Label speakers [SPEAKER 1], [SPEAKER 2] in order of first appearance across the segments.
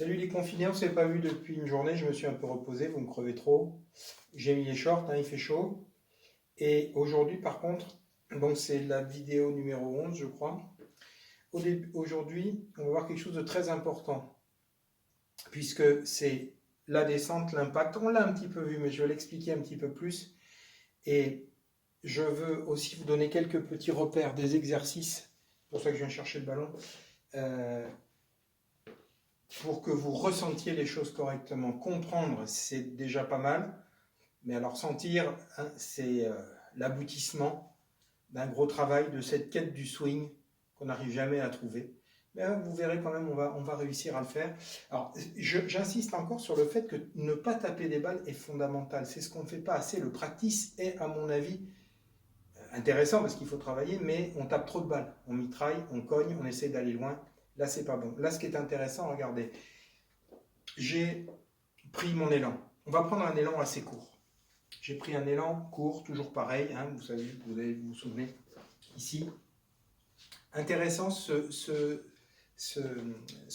[SPEAKER 1] Salut les confinés, on ne s'est pas vu depuis une journée, je me suis un peu reposé, vous me crevez trop. J'ai mis les shorts, il fait chaud. Et aujourd'hui par contre, donc c'est la vidéo numéro 11 je crois. Aujourd'hui, on va voir quelque chose de très important, puisque c'est la descente, l'impact. On l'a un petit peu vu, mais je vais l'expliquer un petit peu plus. Et je veux aussi vous donner quelques petits repères, des exercices, c'est pour ça que je viens chercher le ballon, euh, pour que vous ressentiez les choses correctement. Comprendre, c'est déjà pas mal, mais alors sentir, hein, c'est l'aboutissement d'un gros travail, de cette quête du swing qu'on n'arrive jamais à trouver. Mais vous verrez quand même, on va réussir à le faire. Alors, j'insiste encore sur le fait que ne pas taper des balles est fondamental. C'est ce qu'on ne fait pas assez. Le practice est, à mon avis, intéressant parce qu'il faut travailler, mais on tape trop de balles. On mitraille, on cogne, on essaie d'aller loin. Là, c'est pas bon. Là, ce qui est intéressant, regardez, j'ai pris mon élan. On va prendre un élan assez court. J'ai pris un élan court, toujours pareil, hein, vous savez, vous souvenez, ici. Intéressant, ce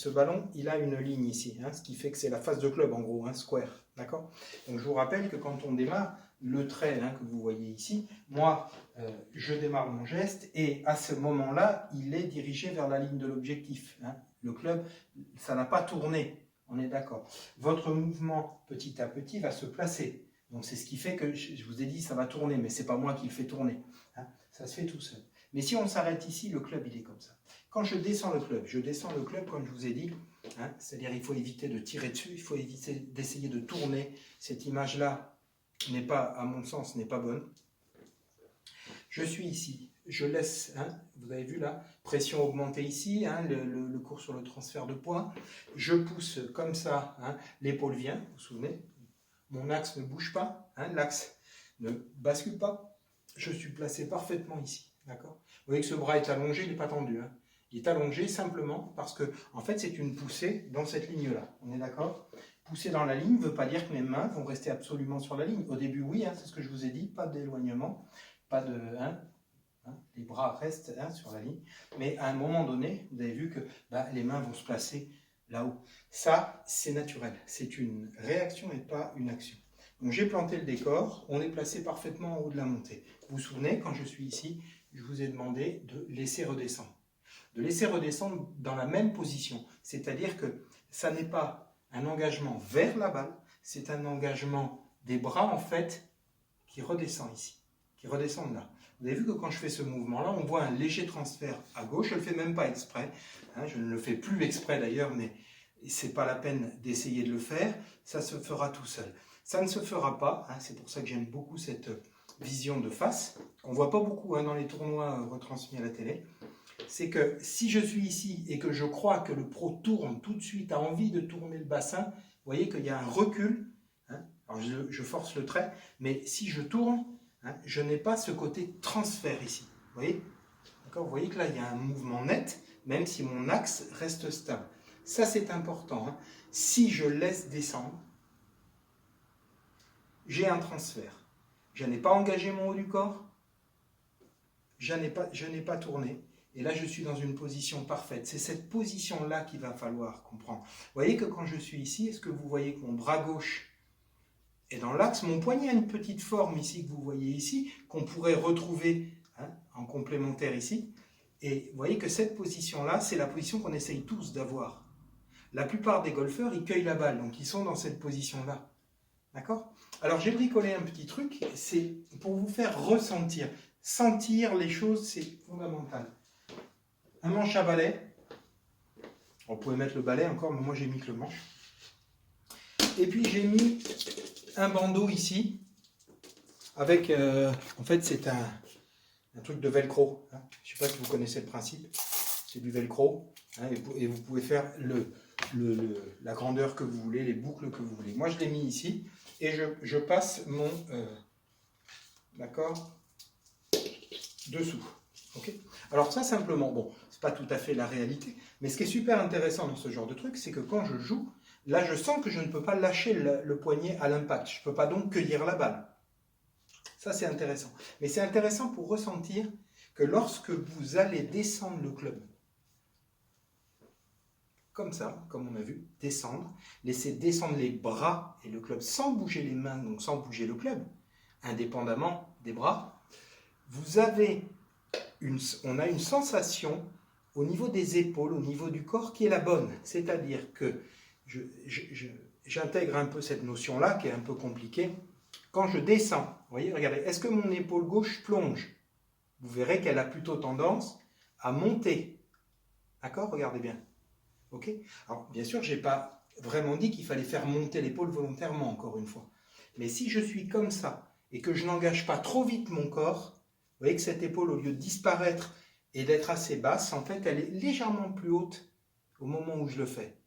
[SPEAKER 1] ballon, il a une ligne ici, hein, ce qui fait que c'est la face de club en gros, un square, d'accord. Donc je vous rappelle que quand on démarre, le trait que vous voyez ici, moi, je démarre mon geste et à ce moment-là, il est dirigé vers la ligne de l'objectif. Hein. Le club, ça n'a pas tourné, on est d'accord. Votre mouvement, petit à petit, va se placer. Donc c'est ce qui fait que, je vous ai dit, ça va tourner, mais ce n'est pas moi qui le fais tourner. Hein. Ça se fait tout seul. Mais si on s'arrête ici, le club, il est comme ça. Quand je descends le club, comme je vous ai dit, hein, c'est-à-dire il faut éviter de tirer dessus, il faut éviter d'essayer de tourner. Cette image-là n'est pas, à mon sens, n'est pas bonne. Je suis ici, je laisse, hein, vous avez vu là, pression augmentée ici, hein, le cours sur le transfert de poids. Je pousse comme ça, hein, l'épaule vient, vous vous souvenez, mon axe ne bouge pas, hein, l'axe ne bascule pas. Je suis placé parfaitement ici, d'accord. Vous voyez que ce bras est allongé, il n'est pas tendu. Hein. Il est allongé simplement parce que, en fait, c'est une poussée dans cette ligne-là. On est d'accord? Pousser dans la ligne ne veut pas dire que mes mains vont rester absolument sur la ligne. Au début, oui, hein, c'est ce que je vous ai dit, pas d'éloignement, pas de... les bras restent sur la ligne. Mais à un moment donné, vous avez vu que les mains vont se placer là-haut. Ça, c'est naturel. C'est une réaction et pas une action. Donc j'ai planté le décor, on est placé parfaitement en haut de la montée. Vous vous souvenez, quand je suis ici, je vous ai demandé de laisser redescendre. De laisser redescendre dans la même position. C'est-à-dire que ça n'est pas un engagement vers la balle, c'est un engagement des bras, en fait, qui redescend ici, qui redescendent là. Vous avez vu que quand je fais ce mouvement-là, on voit un léger transfert à gauche. Je ne le fais même pas exprès. Hein, je ne le fais plus exprès d'ailleurs, mais ce n'est pas la peine d'essayer de le faire. Ça se fera tout seul. Ça ne se fera pas. Hein, c'est pour ça que j'aime beaucoup cette vision de face. On ne voit pas beaucoup dans les tournois retransmis à la télé. C'est que si je suis ici et que je crois que le pro tourne tout de suite, a envie de tourner le bassin, vous voyez qu'il y a un recul. Hein, alors je force le trait, mais si je tourne, je n'ai pas ce côté transfert ici. Vous voyez? D'accord? Vous voyez que là, il y a un mouvement net, même si mon axe reste stable. Ça, c'est important. Hein. Si je laisse descendre, j'ai un transfert. Je n'ai pas engagé mon haut du corps, je n'ai pas tourné. Et là, je suis dans une position parfaite. C'est cette position-là qu'il va falloir comprendre. Vous voyez que quand je suis ici, est-ce que vous voyez que mon bras gauche est dans l'axe? Mon poignet a une petite forme ici que vous voyez ici, qu'on pourrait retrouver en complémentaire ici. Et vous voyez que cette position-là, c'est la position qu'on essaye tous d'avoir. La plupart des golfeurs, ils cueillent la balle, donc ils sont dans cette position-là. D'accord? Alors j'ai bricolé un petit truc, c'est pour vous faire ressentir. Sentir les choses, c'est fondamental. Un manche à balai. On pouvait mettre le balai encore, mais moi j'ai mis que le manche. Et puis j'ai mis un bandeau ici, avec, en fait c'est un truc de velcro. Hein. Je ne sais pas si vous connaissez le principe. C'est du velcro. Hein, et vous pouvez faire la grandeur que vous voulez, les boucles que vous voulez. Moi je l'ai mis ici, et je passe mon... d'accord, dessous. Okay. Alors ça simplement, bon, c'est pas tout à fait la réalité, mais ce qui est super intéressant dans ce genre de truc, c'est que quand je joue, là je sens que je ne peux pas lâcher le poignet à l'impact, je ne peux pas donc cueillir la balle. Ça c'est intéressant. Mais c'est intéressant pour ressentir que lorsque vous allez descendre le club, comme ça, comme on a vu, descendre, laisser descendre les bras et le club sans bouger les mains, donc sans bouger le club, indépendamment des bras. On a une sensation au niveau des épaules, au niveau du corps qui est la bonne. C'est-à-dire que j'intègre un peu cette notion-là qui est un peu compliquée. Quand je descends, vous voyez, regardez, est-ce que mon épaule gauche plonge? Vous verrez qu'elle a plutôt tendance à monter. D'accord? Regardez bien. Ok? Alors, bien sûr, je n'ai pas vraiment dit qu'il fallait faire monter l'épaule volontairement, encore une fois. Mais si je suis comme ça et que je n'engage pas trop vite mon corps, vous voyez que cette épaule, au lieu de disparaître et d'être assez basse, en fait, elle est légèrement plus haute au moment où je le fais.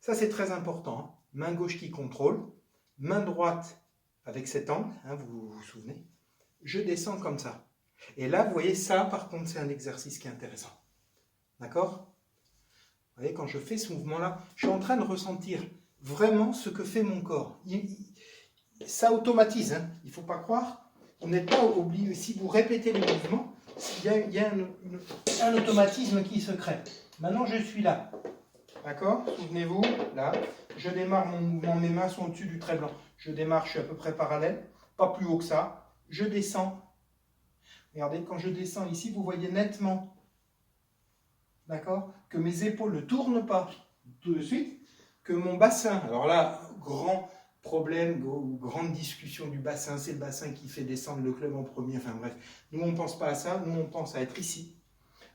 [SPEAKER 1] Ça, c'est très important. Hein. Main gauche qui contrôle, main droite avec cet angle, hein, vous vous souvenez. Je descends comme ça. Et là, vous voyez, ça, par contre, c'est un exercice qui est intéressant. D'accord? Vous voyez, quand je fais ce mouvement-là, je suis en train de ressentir vraiment ce que fait mon corps. Ça automatise, hein. Il ne faut pas croire. Vous n'êtes pas obligé, si vous répétez les mouvements, il y a un automatisme qui se crée. Maintenant, je suis là. D'accord? Souvenez-vous, là, je démarre mon mouvement, mes mains sont au-dessus du trait blanc. Je démarre, je suis à peu près parallèle, pas plus haut que ça. Je descends. Regardez, quand je descends ici, vous voyez nettement, d'accord, que mes épaules ne tournent pas tout de suite, que mon bassin, alors là, grand problème, grande discussion du bassin, c'est le bassin qui fait descendre le club en premier, enfin bref, nous on ne pense pas à ça, nous on pense à être ici.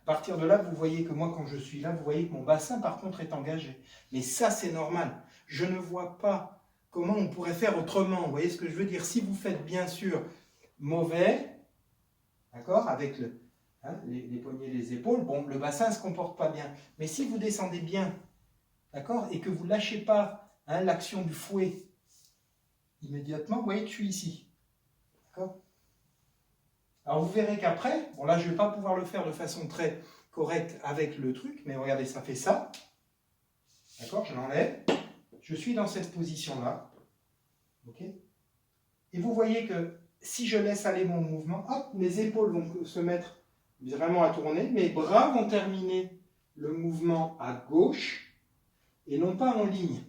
[SPEAKER 1] À partir de là, vous voyez que moi, quand je suis là, vous voyez que mon bassin, par contre, est engagé. Mais ça, c'est normal. Je ne vois pas comment on pourrait faire autrement. Vous voyez ce que je veux dire? Si vous faites, bien sûr, mauvais, d'accord, avec les poignets et les épaules, bon, le bassin ne se comporte pas bien. Mais si vous descendez bien, d'accord, et que vous ne lâchez pas l'action du fouet immédiatement, vous voyez que je suis ici. D'accord? Alors vous verrez qu'après, bon là je ne vais pas pouvoir le faire de façon très correcte avec le truc, mais regardez, ça fait ça. D'accord, je l'enlève. Je suis dans cette position-là. Ok? Et vous voyez que si je laisse aller mon mouvement, hop, mes épaules vont se mettre vraiment à tourner, mes bras vont terminer le mouvement à gauche et non pas en ligne.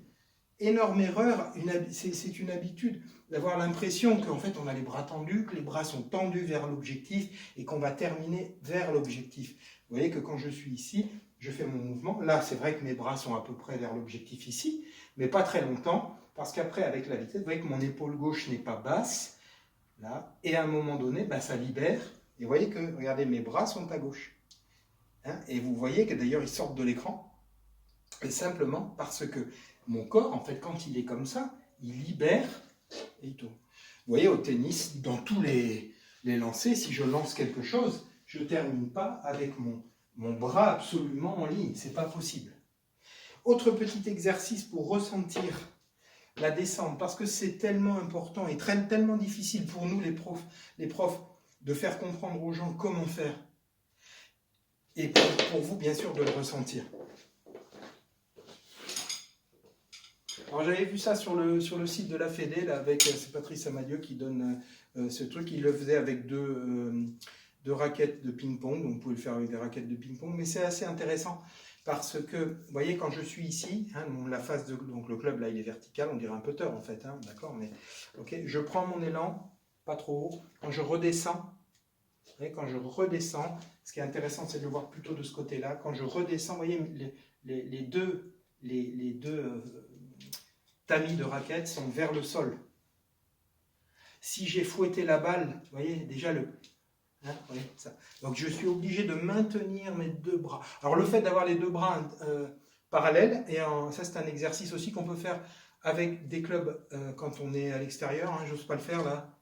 [SPEAKER 1] Énorme erreur, c'est une habitude d'avoir l'impression qu'en fait on a les bras tendus, que les bras sont tendus vers l'objectif et qu'on va terminer vers l'objectif. Vous voyez que quand je suis ici, je fais mon mouvement. Là, c'est vrai que mes bras sont à peu près vers l'objectif ici, mais pas très longtemps, parce qu'après, avec la vitesse, vous voyez que mon épaule gauche n'est pas basse, là, et à un moment donné, bah, ça libère. Et vous voyez que, regardez, mes bras sont à gauche. Hein, et vous voyez que d'ailleurs, ils sortent de l'écran, et simplement parce que mon corps, en fait, quand il est comme ça, il libère et il tourne. Vous voyez, au tennis, dans tous les lancers, si je lance quelque chose, je ne termine pas avec mon bras absolument en ligne. Ce n'est pas possible. Autre petit exercice pour ressentir la descente, parce que c'est tellement important et tellement difficile pour nous, les profs, de faire comprendre aux gens comment faire. Et pour vous, bien sûr, de le ressentir. Alors j'avais vu ça sur le site de la Fédé, là, avec c'est Patrice Amadieu qui donne ce truc. Il le faisait avec deux raquettes de ping-pong, donc vous pouvez le faire avec des raquettes de ping-pong, mais c'est assez intéressant parce que, vous voyez, quand je suis ici, la face donc le club là il est vertical, on dirait un putter en fait, d'accord, mais ok, je prends mon élan, pas trop haut, quand je redescends, vous voyez, quand je redescends, ce qui est intéressant c'est de le voir plutôt de ce côté-là, quand je redescends, vous voyez, les deux tamis de raquettes sont vers le sol. Si j'ai fouetté la balle, vous voyez, déjà oui, ça. Donc je suis obligé de maintenir mes deux bras. Alors le fait d'avoir les deux bras parallèles, et ça c'est un exercice aussi qu'on peut faire avec des clubs quand on est à l'extérieur, j'ose pas le faire là,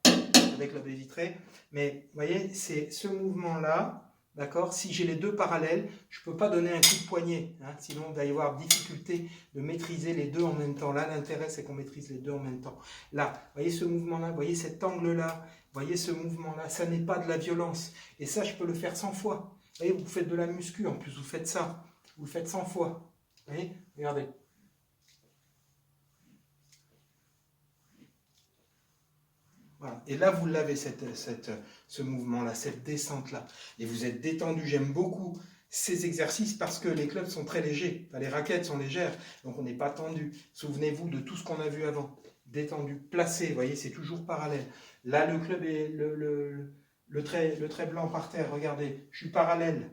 [SPEAKER 1] avec la baie vitrée, mais vous voyez, c'est ce mouvement-là, d'accord, si j'ai les deux parallèles, je ne peux pas donner un coup de poignet, sinon il va y avoir difficulté de maîtriser les deux en même temps. Là, l'intérêt, c'est qu'on maîtrise les deux en même temps. Là, vous voyez ce mouvement-là, vous voyez cet angle-là, vous voyez ce mouvement-là, ça n'est pas de la violence. Et ça, je peux le faire 100 fois. Vous voyez, vous faites de la muscu, en plus, vous faites ça. Vous le faites 100 fois. Vous voyez, regardez. Voilà. Et là, vous l'avez, ce mouvement-là, cette descente-là. Et vous êtes détendu. J'aime beaucoup ces exercices parce que les clubs sont très légers, enfin, les raquettes sont légères, donc on n'est pas tendu. Souvenez-vous de tout ce qu'on a vu avant. Détendu, placé, vous voyez, c'est toujours parallèle. Là, le club est le trait blanc par terre, regardez, je suis parallèle.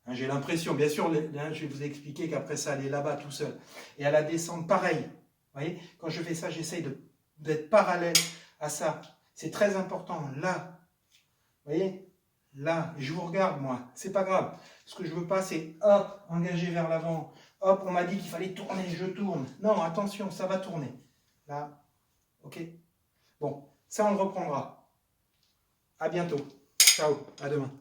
[SPEAKER 1] Hein, j'ai l'impression, bien sûr, je vais vous expliquer qu'après ça, elle est là-bas tout seul. Et à la descente, pareil. Vous voyez, quand je fais ça, j'essaye d'être parallèle à ça. C'est très important, là. Vous voyez, là, et je vous regarde, moi, c'est pas grave. Ce que je veux pas, c'est hop, engager vers l'avant. Hop, on m'a dit qu'il fallait tourner, je tourne. Non, attention, ça va tourner. Là, ok. Bon, ça on le reprendra. À bientôt. Ciao, à demain.